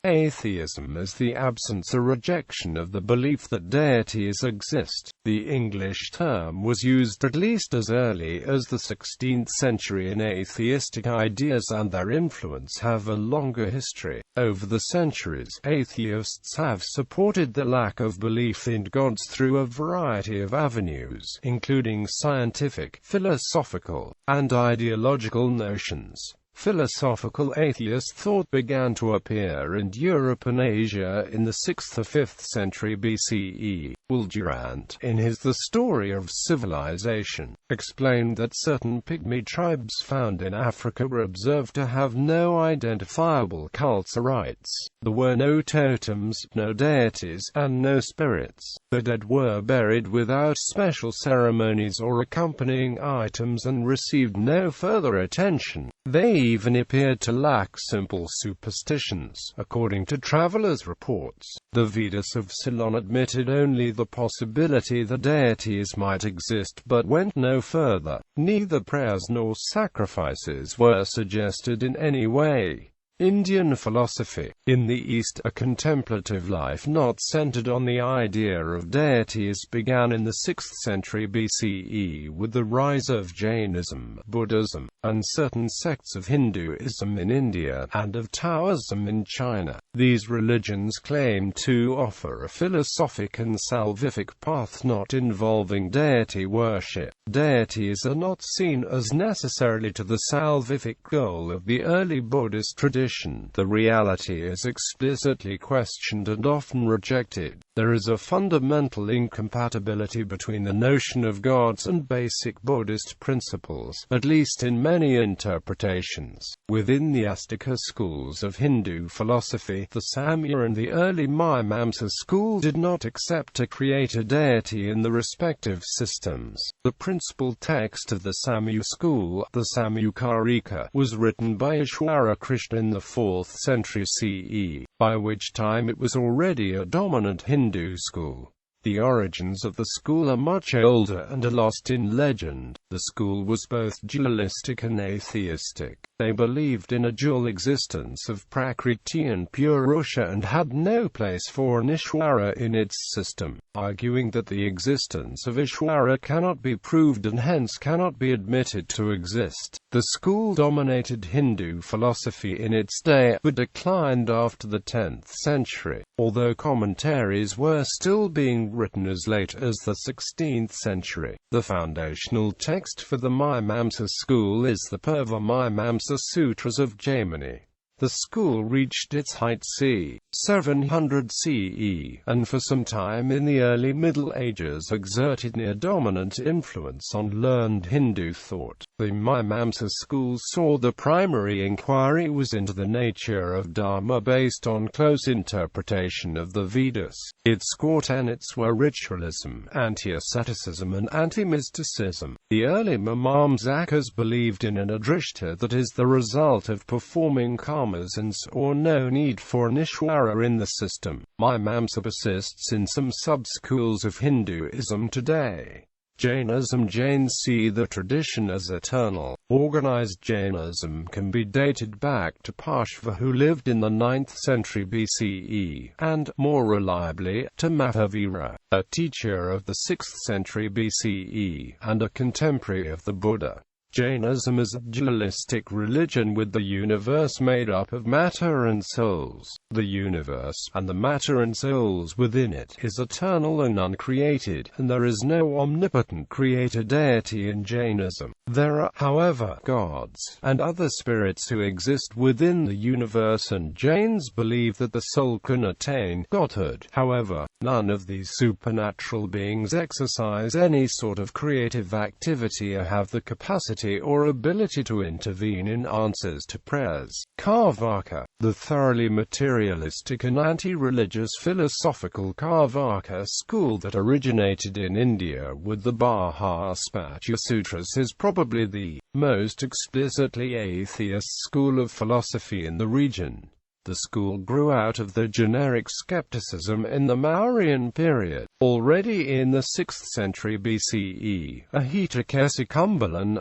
Atheism is the absence or rejection of the belief that deities exist. The English term was used at least as early as the 16th century, and atheistic ideas and their influence have a longer history. Over the centuries, atheists have supported the lack of belief in gods through a variety of avenues, including scientific, philosophical, and ideological notions. Philosophical atheist thought began to appear in Europe and Asia in the 6th or 5th century BCE. Durant, in his The Story of Civilization, explained that certain pygmy tribes found in Africa were observed to have no identifiable cults or rites. There were no totems, no deities, and no spirits. The dead were buried without special ceremonies or accompanying items and received no further attention. They even appeared to lack simple superstitions. According to travelers' reports, the Vedas of Ceylon admitted only the possibility that deities might exist but went no further. Neither prayers nor sacrifices were suggested in any way. Indian philosophy. In the East, a contemplative life not centered on the idea of deities began in the 6th century BCE with the rise of Jainism, Buddhism, and certain sects of Hinduism in India, and of Taoism in China. These religions claim to offer a philosophic and salvific path not involving deity worship. Deities are not seen as necessarily to the salvific goal of the early Buddhist tradition. The reality is explicitly questioned and often rejected. There is a fundamental incompatibility between the notion of gods and basic Buddhist principles, at least in many interpretations. Within the Astika schools of Hindu philosophy, the Samkhya and the early Mimamsa school did not accept a creator deity in the respective systems. The principal text of the Samkhya school, the Samkhya-Karika, was written by Ishwara Krishna in the 4th century CE, by which time it was already a dominant Hindu school. The origins of the school are much older and are lost in legend. The school was both dualistic and atheistic. They believed in a dual existence of Prakriti and Purusha and had no place for an Ishwara in its system, arguing that the existence of Ishwara cannot be proved and hence cannot be admitted to exist. The school dominated Hindu philosophy in its day, but declined after the 10th century, although commentaries were still being written as late as the 16th century. The foundational text for the Mimamsa school is the Purva Mimamsa Sutras of Jaimini. The school reached its height c. 700 CE, and for some time in the early Middle Ages exerted near dominant influence on learned Hindu thought. The Mimamsa school saw the primary inquiry was into the nature of Dharma based on close interpretation of the Vedas. Its core tenets were ritualism, anti-asceticism and anti-mysticism. The early Mimamsakas believed in an adrishta, that is the result of performing karmas, and saw no need for an Ishwara in the system. Mimamsa persists in some sub-schools of Hinduism today. Jainism. Jains see the tradition as eternal. Organized Jainism can be dated back to Parshva, who lived in the 9th century BCE, and, more reliably, to Mahavira, a teacher of the 6th century BCE, and a contemporary of the Buddha. Jainism is a dualistic religion with the universe made up of matter and souls. The universe, and the matter and souls within it, is eternal and uncreated, and there is no omnipotent creator deity in Jainism. There are, however, gods, and other spirits who exist within the universe, and Jains believe that the soul can attain godhood. However, none of these supernatural beings exercise any sort of creative activity or have the capacity or ability to intervene in answers to prayers. Carvaka. The thoroughly materialistic and anti-religious philosophical Carvaka school that originated in India with the Bahaspatya Sutras is probably the most explicitly atheist school of philosophy in the region. The school grew out of the generic skepticism in the Mauryan period. Already in the 6th century BCE, Atheistic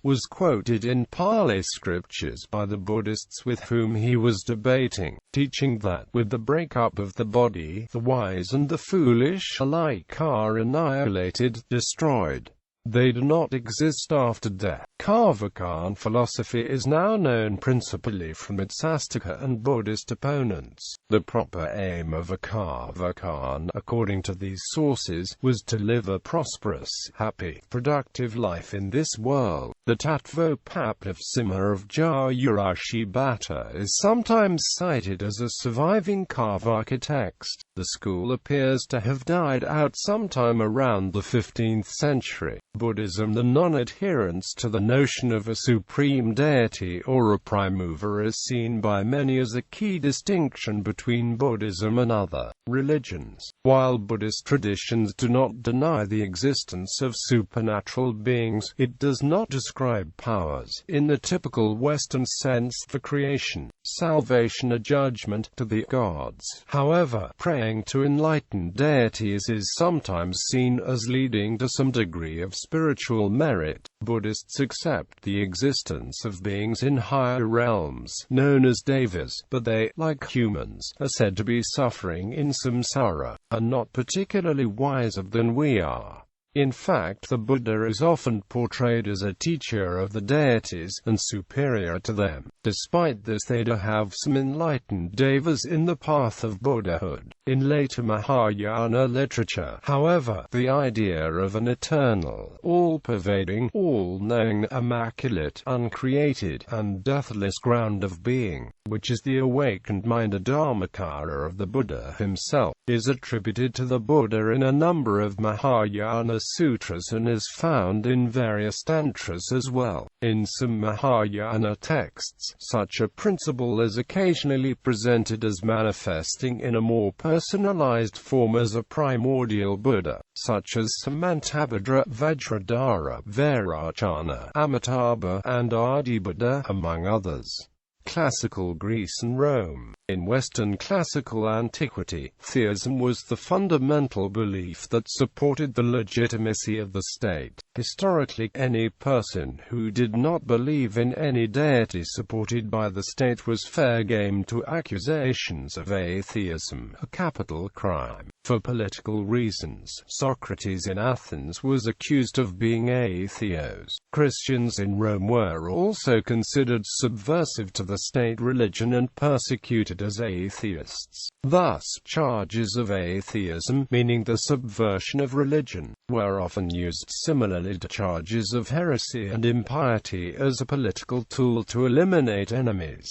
was quoted in Pali scriptures by the Buddhists with whom he was debating, teaching that, with the breakup of the body, the wise and the foolish alike are annihilated, destroyed. They do not exist after death. Carvaka philosophy is now known principally from its Astika and Buddhist opponents. The proper aim of a Carvaka, according to these sources, was to live a prosperous, happy, productive life in this world. The Tattvopap of Sima of Jayurashi Bhatta is sometimes cited as a surviving Carvaka text. The school appears to have died out sometime around the 15th century. Buddhism, the non-adherence to the notion of a supreme deity or a prime mover, is seen by many as a key distinction between Buddhism and other religions. While Buddhist traditions do not deny the existence of supernatural beings, it does not describe powers, in the typical Western sense, for creation, salvation or judgment, to the gods. However, praying to enlightened deities is sometimes seen as leading to some degree of spiritual merit. Buddhists accept the existence of beings in higher realms, known as devas, but they, like humans, are said to be suffering in samsara, and not particularly wiser than we are. In fact, the Buddha is often portrayed as a teacher of the deities, and superior to them. Despite this, they do have some enlightened devas in the path of Buddhahood. In later Mahayana literature, however, the idea of an eternal, all-pervading, all-knowing, immaculate, uncreated, and deathless ground of being, which is the awakened mind or Dharmakaya of the Buddha himself, is attributed to the Buddha in a number of Mahayana sutras and is found in various tantras as well. In some Mahayana texts, such a principle is occasionally presented as manifesting in a more personalized form as a primordial Buddha, such as Samantabhadra, Vajradhara, Vairocana, Amitabha, and Adibuddha, among others. Classical Greece and Rome. In Western classical antiquity, theism was the fundamental belief that supported the legitimacy of the state. Historically, any person who did not believe in any deity supported by the state was fair game to accusations of atheism, a capital crime. For political reasons, Socrates in Athens was accused of being atheos. Christians in Rome were also considered subversive to the state religion and persecuted as atheists. Thus, charges of atheism, meaning the subversion of religion, were often used similarly to charges of heresy and impiety as a political tool to eliminate enemies.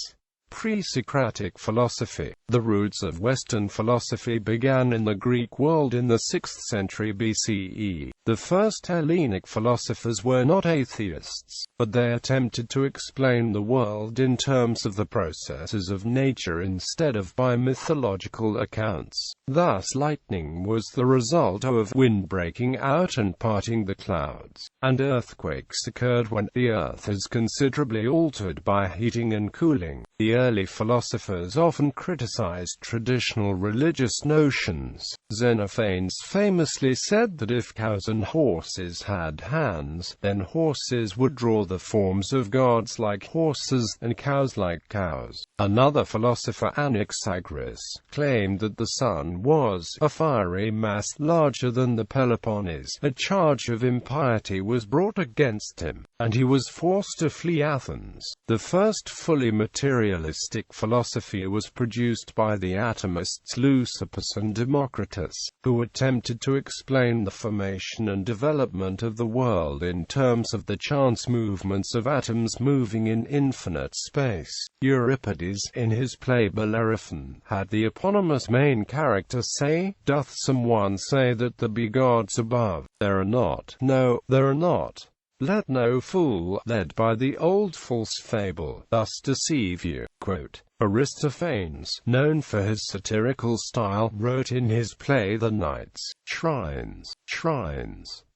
Pre-Socratic philosophy. The roots of Western philosophy began in the Greek world in the 6th century BCE. The first Hellenic philosophers were not atheists, but they attempted to explain the world in terms of the processes of nature instead of by mythological accounts. Thus, lightning was the result of wind breaking out and parting the clouds, and earthquakes occurred when the earth is considerably altered by heating and cooling. The early philosophers often criticized traditional religious notions. Xenophanes famously said that if cows and horses had hands, then horses would draw the forms of gods like horses, and cows like cows. Another philosopher, Anaxagoras, claimed that the sun was a fiery mass larger than the Peloponnese. A charge of impiety was brought against him, and he was forced to flee Athens. The first fully materialistic philosophy was produced by the atomists Leucippus and Democritus, who attempted to explain the formation and development of the world in terms of the chance movements of atoms moving in infinite space. Euripides, in his play Bellerophon, had the eponymous main character say, "Doth someone say that there be gods above? There are not. No, there are not. Let no fool, led by the old false fable, thus deceive you." Quote, Aristophanes, known for his satirical style, wrote in his play The Knights, Shrines,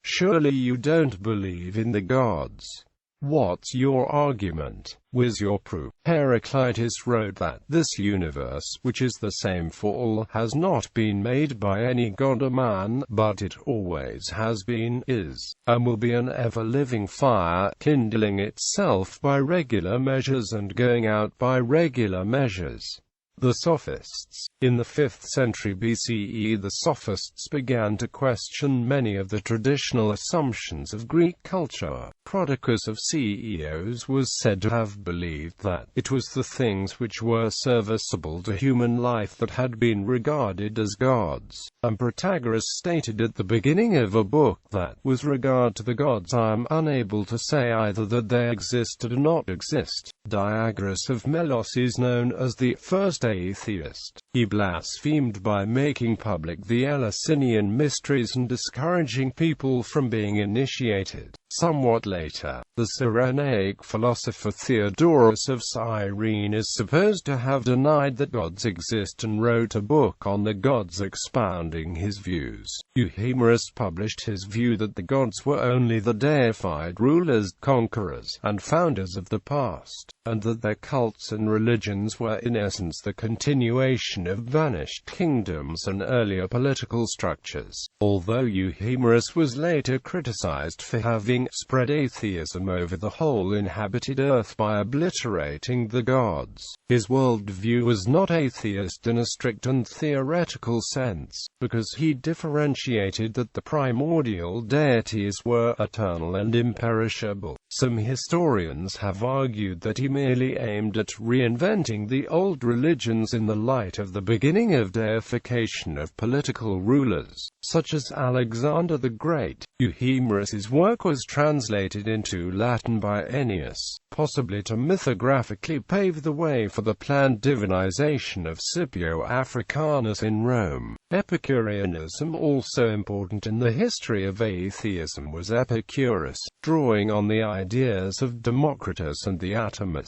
surely you don't believe in the gods. What's your argument? Where's your proof? Heraclitus wrote that this universe, which is the same for all, has not been made by any god or man, but it always has been, is, and will be an ever-living fire, kindling itself by regular measures and going out by regular measures. The Sophists. In the 5th century BCE, the Sophists began to question many of the traditional assumptions of Greek culture. Prodicus of Ceos was said to have believed that it was the things which were serviceable to human life that had been regarded as gods, and Protagoras stated at the beginning of a book that, with regard to the gods, I am unable to say either that they exist or do not exist. Diagoras of Melos is known as the First Atheist. He blasphemed by making public the Eleusinian mysteries and discouraging people from being initiated. Somewhat later, the Cyrenaic philosopher Theodorus of Cyrene is supposed to have denied that gods exist and wrote a book on the gods expounding his views. Euhemerus published his view that the gods were only the deified rulers, conquerors, and founders of the past, and that their cults and religions were in essence the continuation of vanished kingdoms and earlier political structures. Although Euhemerus was later criticized for having spread atheism over the whole inhabited earth by obliterating the gods, his worldview was not atheist in a strict and theoretical sense, because he differentiated that the primordial deities were eternal and imperishable. Some historians have argued that he merely aimed at reinventing the old religions in the light of the beginning of deification of political rulers, such as Alexander the Great. Euhemerus's work was translated into Latin by Ennius, possibly to mythographically pave the way for the planned divinization of Scipio Africanus in Rome. Epicureanism, also important in the history of atheism, was Epicurus, drawing on the ideas of Democritus and the atomists.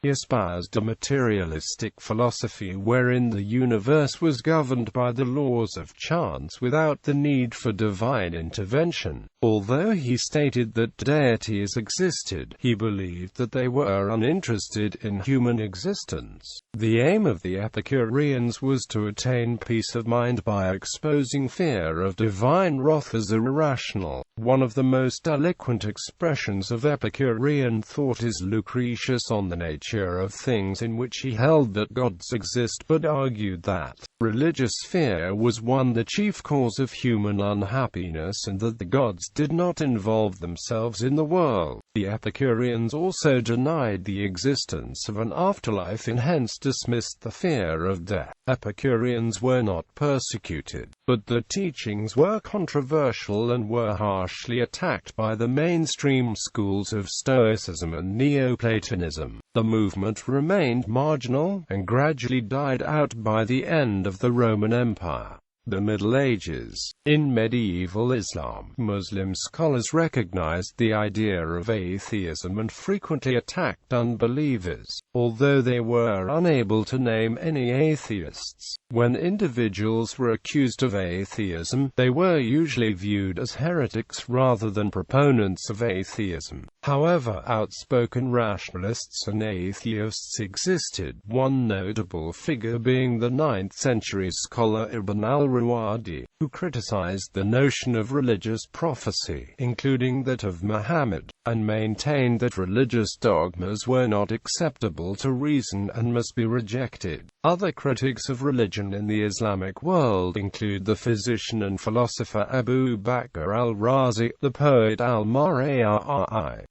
He espoused a materialistic philosophy wherein the universe was governed by the laws of chance without the need for divine intervention. Although he stated that deities existed, he believed that they were uninterested in human existence. The aim of the Epicureans was to attain peace of mind by exposing fear of divine wrath as irrational. One of the most eloquent expressions of Epicurean thought is Lucretius on the nature of things, in which he held that gods exist but argued that religious fear was the chief cause of human unhappiness and that the gods did not involve themselves in the world. The Epicureans also denied the existence of an afterlife and hence dismissed the fear of death. Epicureans were not persecuted, but their teachings were controversial and were harshly attacked by the mainstream schools of Stoicism and Neoplatonism. The movement remained marginal, and gradually died out by the end of the Roman Empire. The Middle Ages. In medieval Islam, Muslim scholars recognized the idea of atheism and frequently attacked unbelievers, although they were unable to name any atheists. When individuals were accused of atheism, they were usually viewed as heretics rather than proponents of atheism. However, outspoken rationalists and atheists existed, one notable figure being the 9th century scholar Ibn al-Rawadi, who criticized the notion of religious prophecy, including that of Muhammad, and maintained that religious dogmas were not acceptable to reason and must be rejected. Other critics of religion in the Islamic world include the physician and philosopher Abu Bakr al-Razi, the poet al-Mar'i,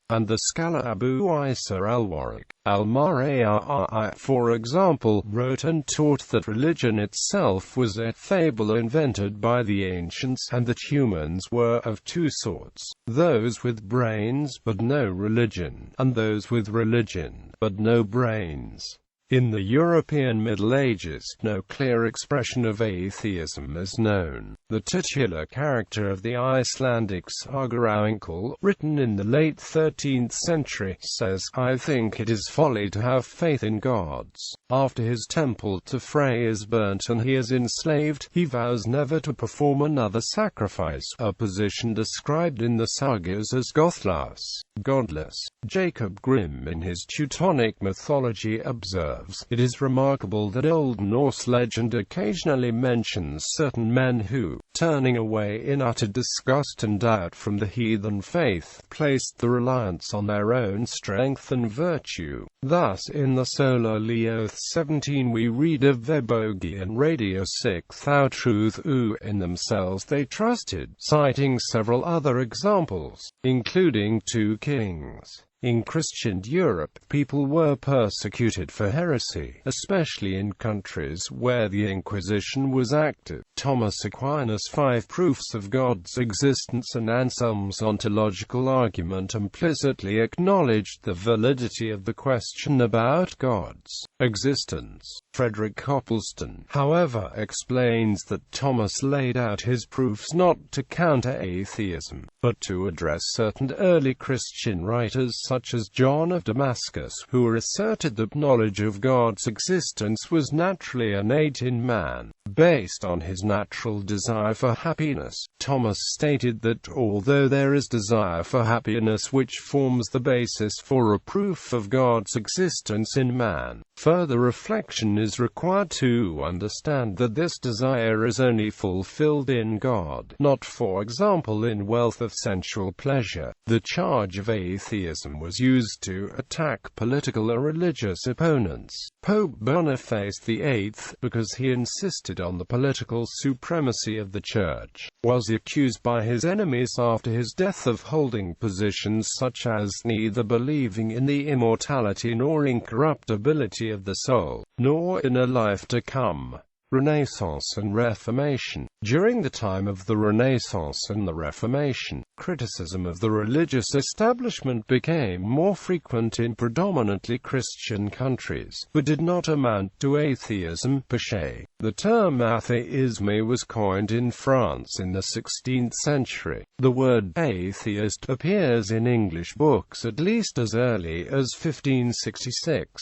and the scholar Abu Isa al-Warraq. Al-Mar'i, for example, wrote and taught that religion itself was a fable invented by the ancients, and that humans were of two sorts: those with brains but no religion, and those with religion but no brains. In the European Middle Ages, no clear expression of atheism is known. The titular character of the Icelandic saga Aunkell, written in the late 13th century, says, "I think it is folly to have faith in gods." After his temple to Frey is burnt and he is enslaved, he vows never to perform another sacrifice, a position described in the sagas as gothless, godless. Jacob Grimm in his Teutonic mythology observes, "It is remarkable that Old Norse legend occasionally mentions certain men who, turning away in utter disgust and doubt from the heathen faith, placed the reliance on their own strength and virtue." Thus, in the Sola Leoth 17 we read of Vebogi and Radio 6 thou truth in themselves they trusted, citing several other examples, including 2 Kings. In Christian Europe, people were persecuted for heresy, especially in countries where the Inquisition was active. Thomas Aquinas' 5 Proofs of God's Existence and Anselm's ontological argument implicitly acknowledged the validity of the question about God's existence. Frederick Copleston, however, explains that Thomas laid out his proofs not to counter atheism, but to address certain early Christian writers such as John of Damascus, who asserted that knowledge of God's existence was naturally innate in man, based on his natural desire for happiness. Thomas stated that although there is desire for happiness which forms the basis for a proof of God's existence in man, further reflection is required to understand that this desire is only fulfilled in God, not, for example, in wealth of sensual pleasure. The charge of atheism was used to attack political or religious opponents. Pope Boniface VIII, because he insisted on the political supremacy of the Church, was accused by his enemies after his death of holding positions such as neither believing in the immortality nor incorruptibility of the soul, nor in a life to come. Renaissance and Reformation. During the time of the Renaissance and the Reformation, criticism of the religious establishment became more frequent in predominantly Christian countries, but did not amount to atheism per se. The term atheisme was coined in France in the 16th century. The word atheist appears in English books at least as early as 1566.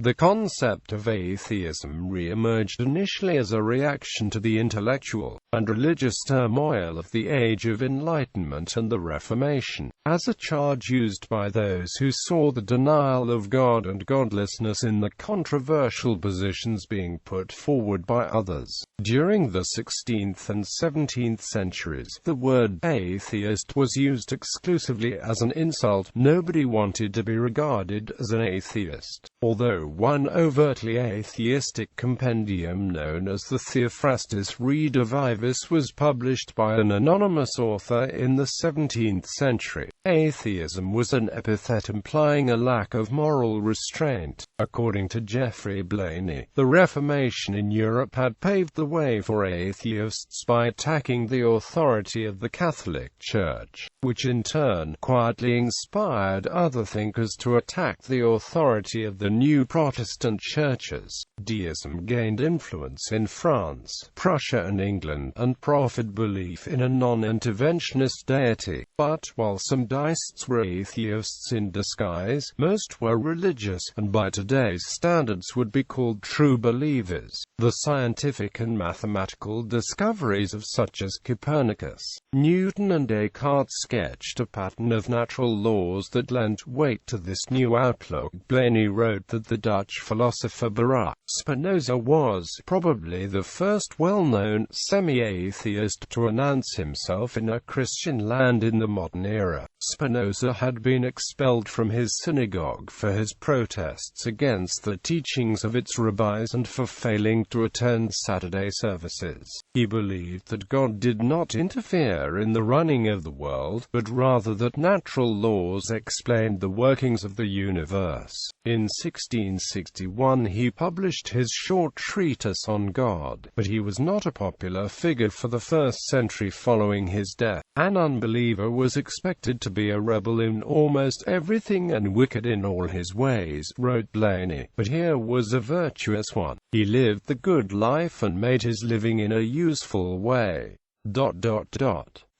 The concept of atheism re-emerged initially as a reaction to the intellectual and religious turmoil of the Age of Enlightenment and the Reformation, as a charge used by those who saw the denial of God and godlessness in the controversial positions being put forward by others. During the 16th and 17th centuries, the word atheist was used exclusively as an insult. Nobody wanted to be regarded as an atheist, although one overtly atheistic compendium known as the Theophrastus Redivivus was published by an anonymous author in the 17th century. Atheism was an epithet implying a lack of moral restraint. According to Geoffrey Blainey, the Reformation in Europe had paved the way for atheists by attacking the authority of the Catholic Church, which in turn quietly inspired other thinkers to attack the authority of the new Protestant churches. Deism gained influence in France, Prussia and England, and proffered belief in a non-interventionist deity. But, while some deists were atheists in disguise, most were religious, and by today's standards would be called true believers. The scientific and mathematical discoveries of such as Copernicus, Newton and Descartes sketched a pattern of natural laws that lent weight to this new outlook. Blainey wrote that the Dutch philosopher Baruch Spinoza was probably the first well-known semi-atheist to announce himself in a Christian land in the modern era. Spinoza had been expelled from his synagogue for his protests against the teachings of its rabbis and for failing to attend Saturday services. He believed that God did not interfere in the running of the world, but rather that natural laws explained the workings of the universe. In 1661 he published his short treatise on God, but he was not a popular figure for the first century following his death. An unbeliever was expected to be a rebel in almost everything and wicked in all his ways, wrote Blayney, but here was a virtuous one. He lived the good life and made his living in a useful way.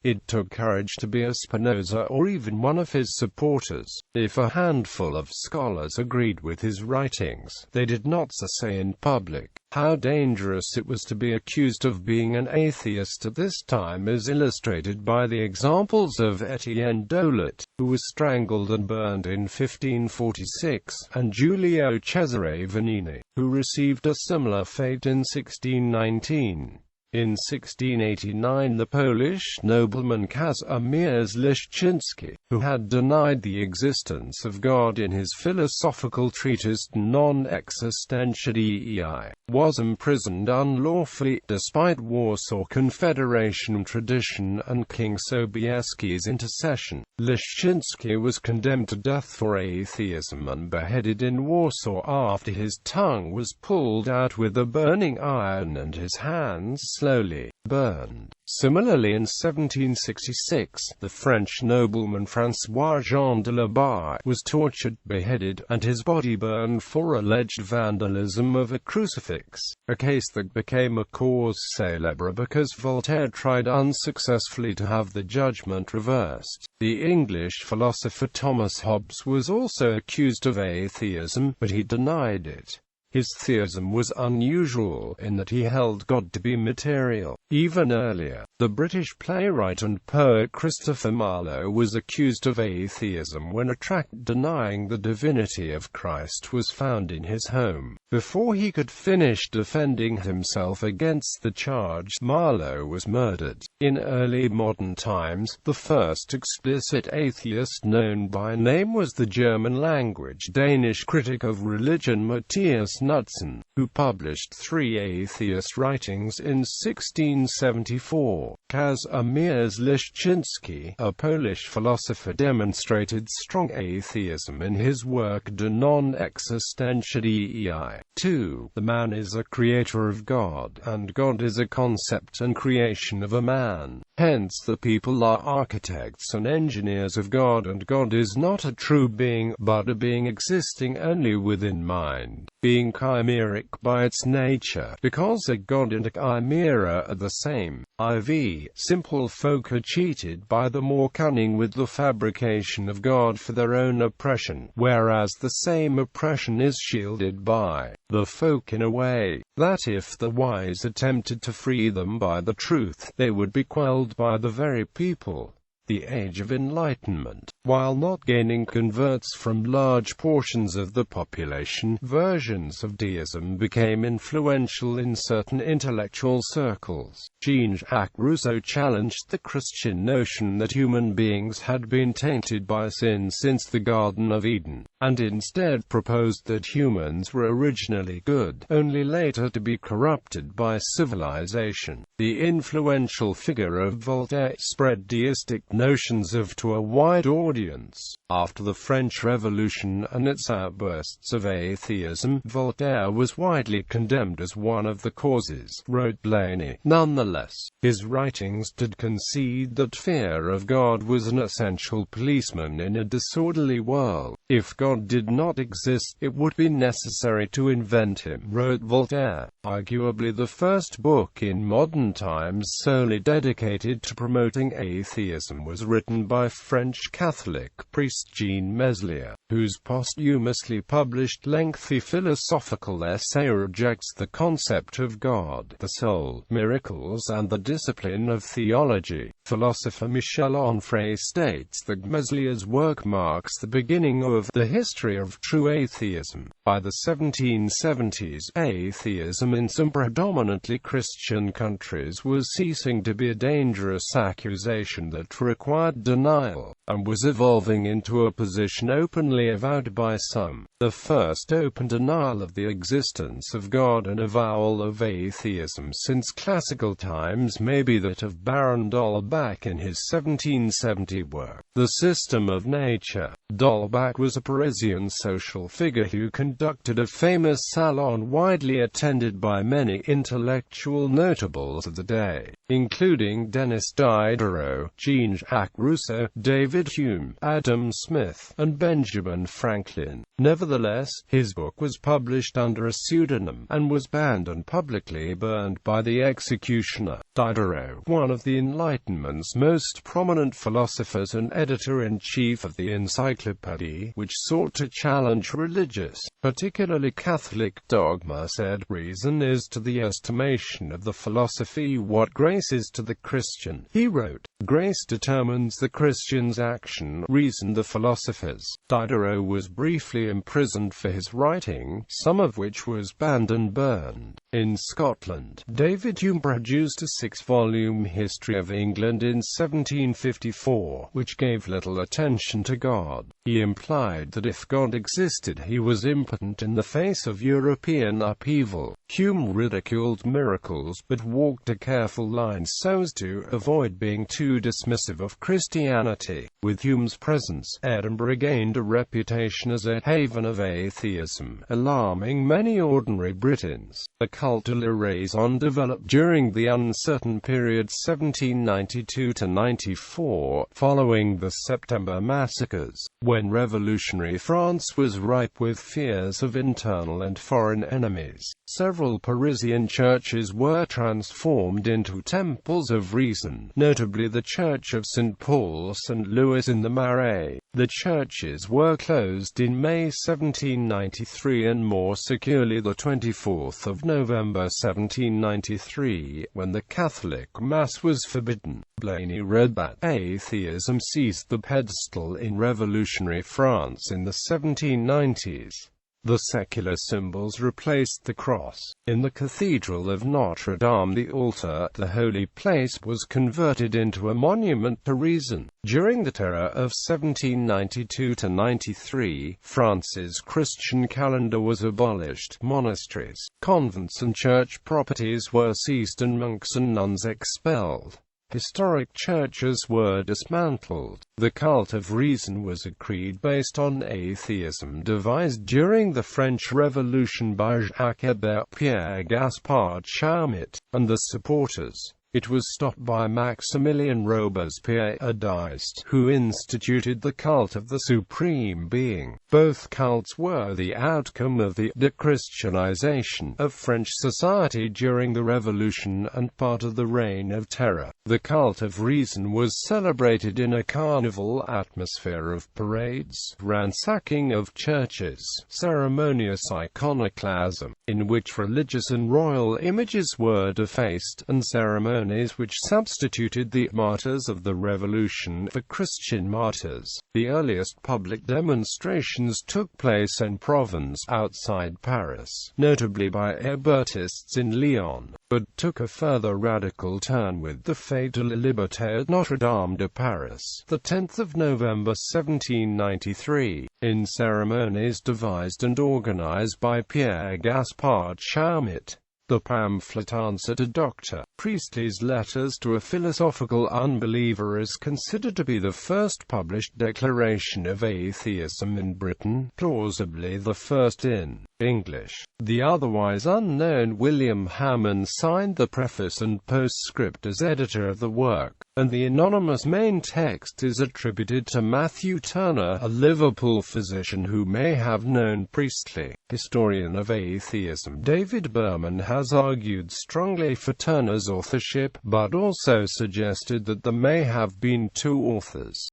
It took courage to be a Spinoza or even one of his supporters. If a handful of scholars agreed with his writings, they did not say in public. How dangerous it was to be accused of being an atheist at this time is illustrated by the examples of Etienne Dolet, who was strangled and burned in 1546, and Giulio Cesare Vanini, who received a similar fate in 1619. In 1689 the Polish nobleman Kazimierz Leszczyński, who had denied the existence of God in his philosophical treatise non-existential.Dei, was imprisoned unlawfully, despite Warsaw Confederation tradition and King Sobieski's intercession. Leszczyński was condemned to death for atheism and beheaded in Warsaw after his tongue was pulled out with a burning iron and his hands slowly burned. Similarly, in 1766, the French nobleman François-Jean de la Barre was tortured, beheaded, and his body burned for alleged vandalism of a crucifix, a case that became a cause célèbre because Voltaire tried unsuccessfully to have the judgment reversed. The English philosopher Thomas Hobbes was also accused of atheism, but he denied it. His theism was unusual in that he held God to be material. Even earlier, the British playwright and poet Christopher Marlowe was accused of atheism when a tract denying the divinity of Christ was found in his home. Before he could finish defending himself against the charge, Marlowe was murdered. In early modern times, the first explicit atheist known by name was the German-language Danish critic of religion Matthias Knudsen, who published 3 atheist writings in 1674. Kazimierz Leszczyński, a Polish philosopher, demonstrated strong atheism in his work De non-existential.Dei. 2. The man is a creator of God, and God is a concept and creation of a man. Hence the people are architects and engineers of God, and God is not a true being, but a being existing only within mind, being chimeric by its nature, because a God and a chimera are the same. IV. Simple folk are cheated by the more cunning with the fabrication of God for their own oppression, whereas the same oppression is shielded by the folk in a way that if the wise attempted to free them by the truth, they would be quelled by the very people. The Age of Enlightenment, while not gaining converts from large portions of the population, versions of deism became influential in certain intellectual circles. Jean-Jacques Rousseau challenged the Christian notion that human beings had been tainted by sin since the Garden of Eden, and instead proposed that humans were originally good, only later to be corrupted by civilization. The influential figure of Voltaire spread deistic notions to a wide audience. After the French Revolution and its outbursts of atheism, Voltaire was widely condemned as one of the causes, wrote Blayney. Nonetheless, his writings did concede that fear of God was an essential policeman in a disorderly world. If God did not exist, it would be necessary to invent him, wrote Voltaire. Arguably the first book in modern times solely dedicated to promoting atheism was written by French Catholic priest Jean Meslier, whose posthumously published lengthy philosophical essay rejects the concept of God, the soul, miracles and the discipline of theology. Philosopher Michel Onfray states that Meslier's work marks the beginning of the history of true atheism. By the 1770s, atheism in some predominantly Christian countries was ceasing to be a dangerous accusation that required denial. and was evolving into a position openly avowed by some. The first open denial of the existence of God and avowal of atheism since classical times may be that of Baron d'Holbach in his 1770 work, The System of Nature. D'Holbach was a Parisian social figure who conducted a famous salon widely attended by many intellectual notables of the day, including Denis Diderot, Jean-Jacques Rousseau, David Hume, Adam Smith, and Benjamin Franklin. Nevertheless, his book was published under a pseudonym, and was banned and publicly burned by the executioner. Diderot, one of the Enlightenment's most prominent philosophers and editor-in-chief of the Encyclopedia, which sought to challenge religious, particularly Catholic dogma, said, "Reason is to the estimation of the philosophy what grace is to the Christian." He wrote, "Grace determines the Christian's action, reason the philosopher's." Diderot was briefly imprisoned for his writing, some of which was banned and burned. In Scotland, David Hume produced a 6-volume history of England in 1754, which gave little attention to God. He implied that if God existed, he was impotent in the face of European upheaval. Hume ridiculed miracles, but walked a careful line so as to avoid being too dismissive of Christianity. With Hume's presence, Edinburgh gained a reputation as a haven of atheism, alarming many ordinary Britons. The cult de la raison developed during the uncertain period 1792–94, following the September massacres, when revolutionary France was ripe with fears of internal and foreign enemies. Several Parisian churches were transformed into temples of reason, notably the Church of St. Paul, St. Louis in the Marais. The churches were closed in May 1793 and more securely the 24th of November 1793, when the Catholic Mass was forbidden. Blainey read that atheism seized the pedestal in revolutionary France in the 1790s. The secular symbols replaced the cross. In the Cathedral of Notre Dame, the altar, the holy place, was converted into a monument to reason. During the Terror of 1792–93, France's Christian calendar was abolished. Monasteries, convents and church properties were seized and monks and nuns expelled. Historic churches were dismantled. The cult of reason was a creed based on atheism devised during the French Revolution by Jacques Hébert, Pierre Gaspard Chaumette, and the supporters. It was stopped by Maximilien Robespierre, a deist, who instituted the cult of the Supreme Being. Both cults were the outcome of the de-Christianization of French society during the Revolution and part of the Reign of Terror. The cult of reason was celebrated in a carnival atmosphere of parades, ransacking of churches, ceremonious iconoclasm, in which religious and royal images were defaced, and ceremonies which substituted the martyrs of the Revolution for Christian martyrs. The earliest public demonstrations took place in Provence, outside Paris, notably by Hébertists in Lyon, but took a further radical turn with the Fête de la Liberté at Notre-Dame de Paris, the 10th of November 1793, in ceremonies devised and organized by Pierre Gaspard Chaumette. The pamphlet Answer to Dr. Priestley's Letters to a Philosophical Unbeliever is considered to be the first published declaration of atheism in Britain, plausibly the first in English. The otherwise unknown William Hammond signed the preface and postscript as editor of the work, and the anonymous main text is attributed to Matthew Turner, a Liverpool physician who may have known Priestley. Historian of atheism David Berman has argued strongly for Turner's authorship, but also suggested that there may have been two authors.